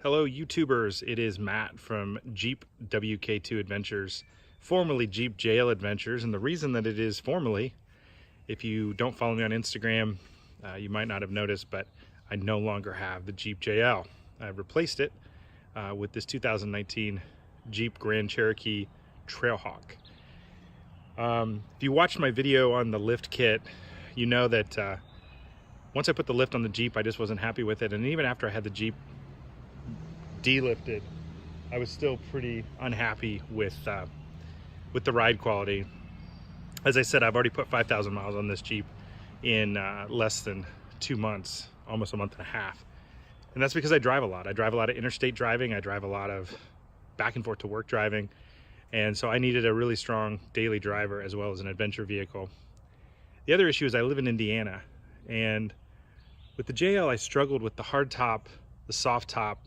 Hello YouTubers, it is Matt from Jeep WK2 Adventures, formerly Jeep JL Adventures, and the reason that it is formerly, if you don't follow me on Instagram, you might not have noticed, but I no longer have the Jeep JL. I've replaced it with this 2019 Jeep Grand Cherokee Trailhawk. If you watched my video on the lift kit, you know that once I put the lift on the Jeep, I just wasn't happy with it, and even after I had the Jeep delifted, I was still pretty unhappy with the ride quality. As I said, I've already put 5,000 miles on this Jeep in less than 2 months, almost a month and a half. And that's because I drive a lot. I drive a lot of interstate driving. I drive a lot of back and forth to work driving. And so I needed a really strong daily driver as well as an adventure vehicle. The other issue is I live in Indiana, and with the JL, I struggled with the hard top, the soft top.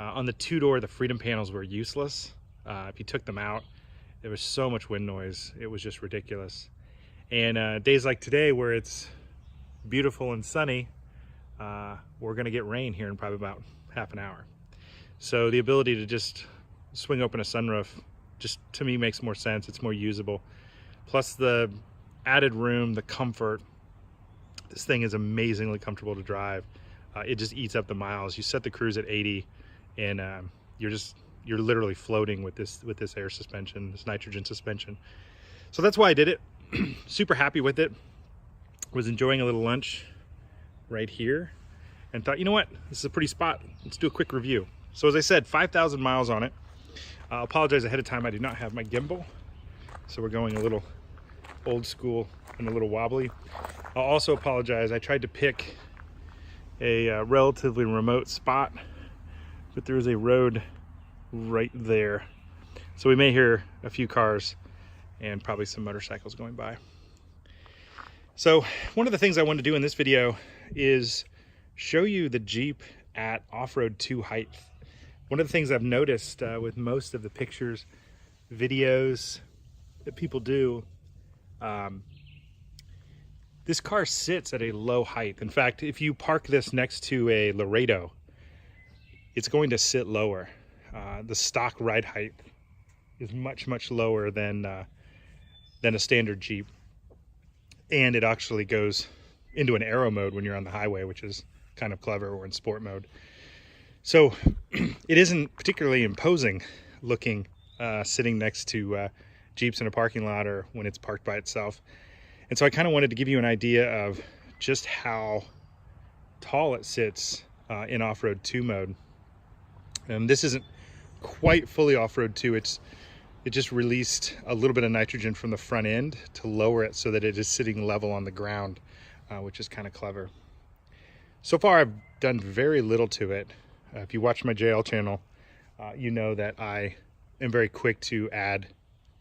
On the two-door, the freedom panels were useless. If you took them out, there was so much wind noise. It was just ridiculous. And days like today, where it's beautiful and sunny, we're gonna get rain here in probably about half an hour. So the ability to just swing open a sunroof, just to me makes more sense. It's more usable. Plus the added room, the comfort. This thing is amazingly comfortable to drive. It just eats up the miles. You set the cruise at 80, and you're literally floating with this air suspension, this nitrogen suspension. So that's why I did it. Super happy with it. Was enjoying a little lunch right here, and thought, you know what, this is a pretty spot. Let's do a quick review. So as I said, 5,000 miles on it. I'll apologize ahead of time. I do not have my gimbal, so we're going a little old school and a little wobbly. I'll also apologize. I tried to pick a relatively remote spot, but there's a road right there. So we may hear a few cars and probably some motorcycles going by. So one of the things I want to do in this video is show you the Jeep at off-road 2 height. One of the things I've noticed with most of the pictures, videos that people do, this car sits at a low height. In fact, if you park this next to a Laredo, it's going to sit lower. The stock ride height is much, much lower than a standard Jeep. And it actually goes into an aero mode when you're on the highway, which is kind of clever, or in sport mode. So it isn't particularly imposing looking sitting next to Jeeps in a parking lot or when it's parked by itself. And so I kind of wanted to give you an idea of just how tall it sits in off-road 2 mode. And this isn't quite fully off-road 2. It just released a little bit of nitrogen from the front end to lower it so that it is sitting level on the ground, which is kind of clever. So far, I've done very little to it. If you watch my JL channel, you know that I am very quick to add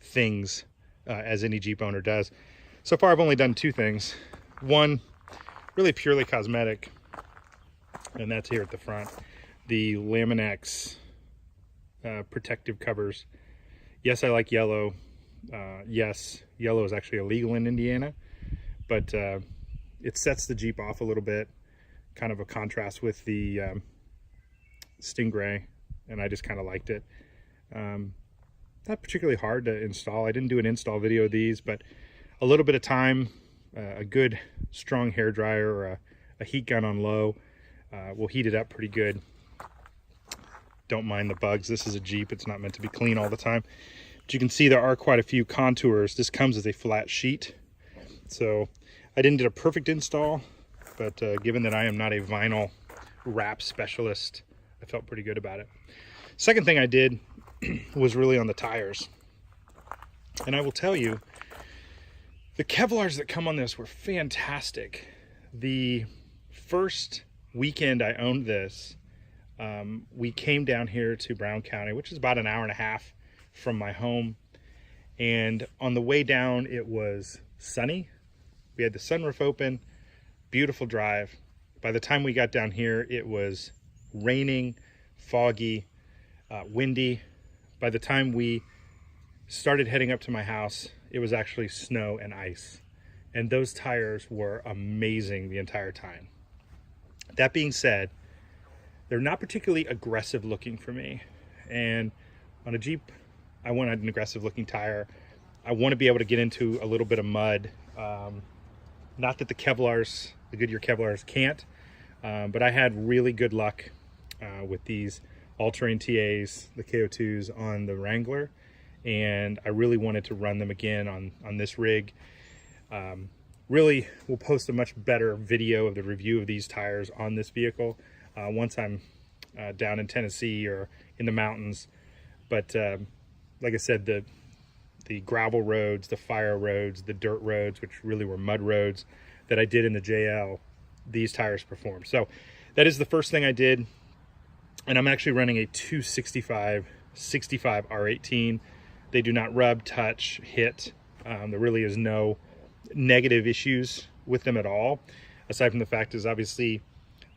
things, as any Jeep owner does. So far, I've only done 2 things. One, really purely cosmetic, and that's here at the front. The Laminex protective covers. Yes, I like yellow. Yes, yellow is actually illegal in Indiana, but it sets the Jeep off a little bit, kind of a contrast with the Stingray, and I just kind of liked it. Not particularly hard to install. I didn't do an install video of these, but a little bit of time, a good strong hair dryer or a heat gun on low will heat it up pretty good. Don't mind the bugs. This is a Jeep. It's not meant to be clean all the time. But you can see there are quite a few contours. This comes as a flat sheet. So I didn't do a perfect install, but given that I am not a vinyl wrap specialist, I felt pretty good about it. Second thing I did was really on the tires. And I will tell you, the Kevlars that come on this were fantastic. The first weekend I owned this, we came down here to Brown County, which is about an hour and a half from my home. And on the way down, it was sunny. We had the sunroof open, beautiful drive. By the time we got down here, it was raining, foggy, windy. By the time we started heading up to my house, it was actually snow and ice. And those tires were amazing the entire time. That being said, they're not particularly aggressive looking for me. And on a Jeep, I want an aggressive looking tire. I want to be able to get into a little bit of mud. Not that the Kevlars, the Goodyear Kevlars can't, but I had really good luck with these all-terrain TAs, the KO2s on the Wrangler, and I really wanted to run them again on this rig. Really, we'll post a much better video of the review of these tires on this vehicle once I'm down in Tennessee or in the mountains. But like I said, the gravel roads, the fire roads, the dirt roads, which really were mud roads that I did in the JL, these tires perform. So that is the first thing I did. And I'm actually running a 265 65 R18. They do not rub, touch, hit. There really is no negative issues with them at all, aside from the fact is obviously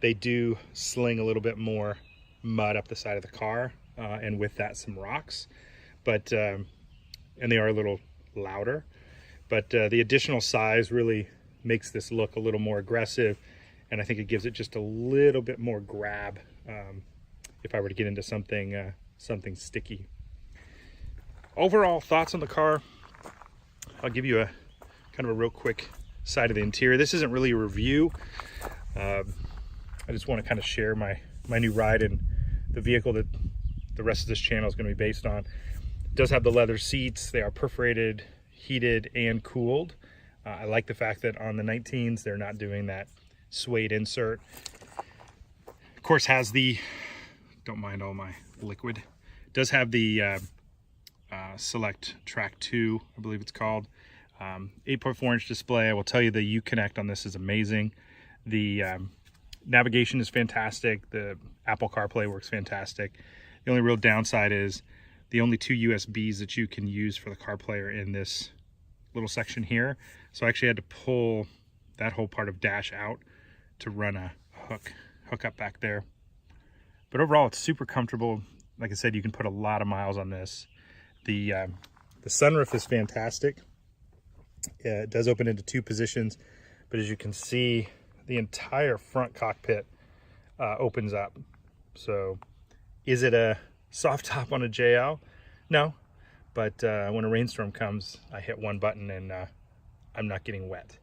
they do sling a little bit more mud up the side of the car, and with that some rocks, but and they are a little louder, but the additional size really makes this look a little more aggressive, and I think it gives it just a little bit more grab if I were to get into something something sticky. Overall thoughts on the car, I'll give you a kind of a real quick side of the interior. This isn't really a review. I just want to kind of share my new ride in the vehicle that the rest of this channel is going to be based on. It does have the leather seats. They are perforated, heated, and cooled. I like the fact that on the 19s they're not doing that suede insert. Of course, has the, don't mind all my liquid, it does have the Select Track 2, I believe it's called. 8.4-inch display. I will tell you the Uconnect on this is amazing. The navigation is fantastic. The Apple CarPlay works fantastic. The only real downside is the only 2 USBs that you can use for the CarPlay are in this little section here. So I actually had to pull that whole part of dash out to run a hook up back there. But overall, it's super comfortable. Like I said, you can put a lot of miles on this. The sunroof is fantastic. It does open into 2 positions, but as you can see, the entire front cockpit opens up. So is it a soft top on a JL? No, but when a rainstorm comes, I hit one button and I'm not getting wet.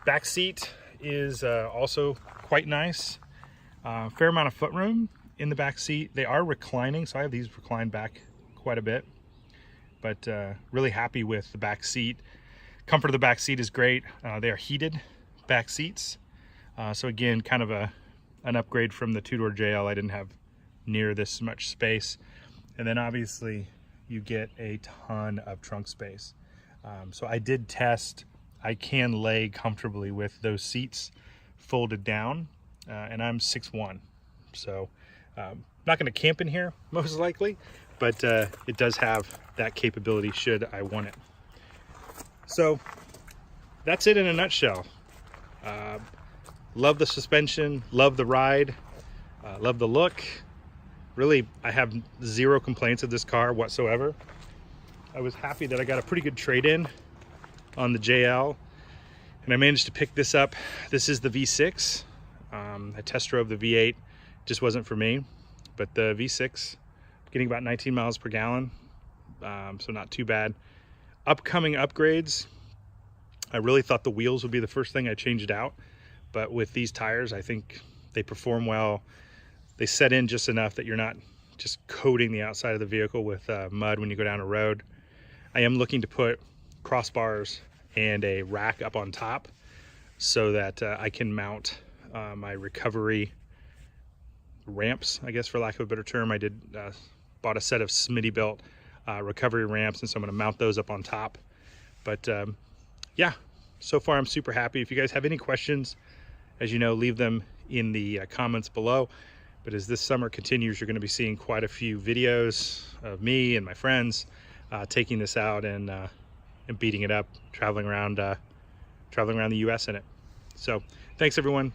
Back seat is also quite nice. Fair amount of footroom in the back seat. They are reclining, so I have these reclined back quite a bit, but really happy with the back seat. Comfort of the back seat is great. They are heated back seats. So again, kind of an upgrade from the 2-door JL. I didn't have near this much space. And then obviously you get a ton of trunk space. So I did test, I can lay comfortably with those seats folded down, and I'm 6'1". So not gonna camp in here most likely, but it does have that capability should I want it. So that's it in a nutshell. Love the suspension, love the ride, love the look. Really, I have 0 complaints of this car whatsoever. I was happy that I got a pretty good trade-in on the JL, and I managed to pick this up. This is the V6. I test drove the V8, just wasn't for me, but the V6, getting about 19 miles per gallon, so not too bad. Upcoming upgrades, I really thought the wheels would be the first thing I changed out, but with these tires, I think they perform well. They set in just enough that you're not just coating the outside of the vehicle with mud when you go down a road. I am looking to put crossbars and a rack up on top so that I can mount my recovery ramps, I guess, for lack of a better term. I did bought a set of Smitty-built recovery ramps, and so I'm going to mount those up on top. But yeah, so far I'm super happy. If you guys have any questions, as you know, leave them in the comments below. But as this summer continues, you're going to be seeing quite a few videos of me and my friends taking this out and beating it up, traveling around the US in it. So thanks everyone.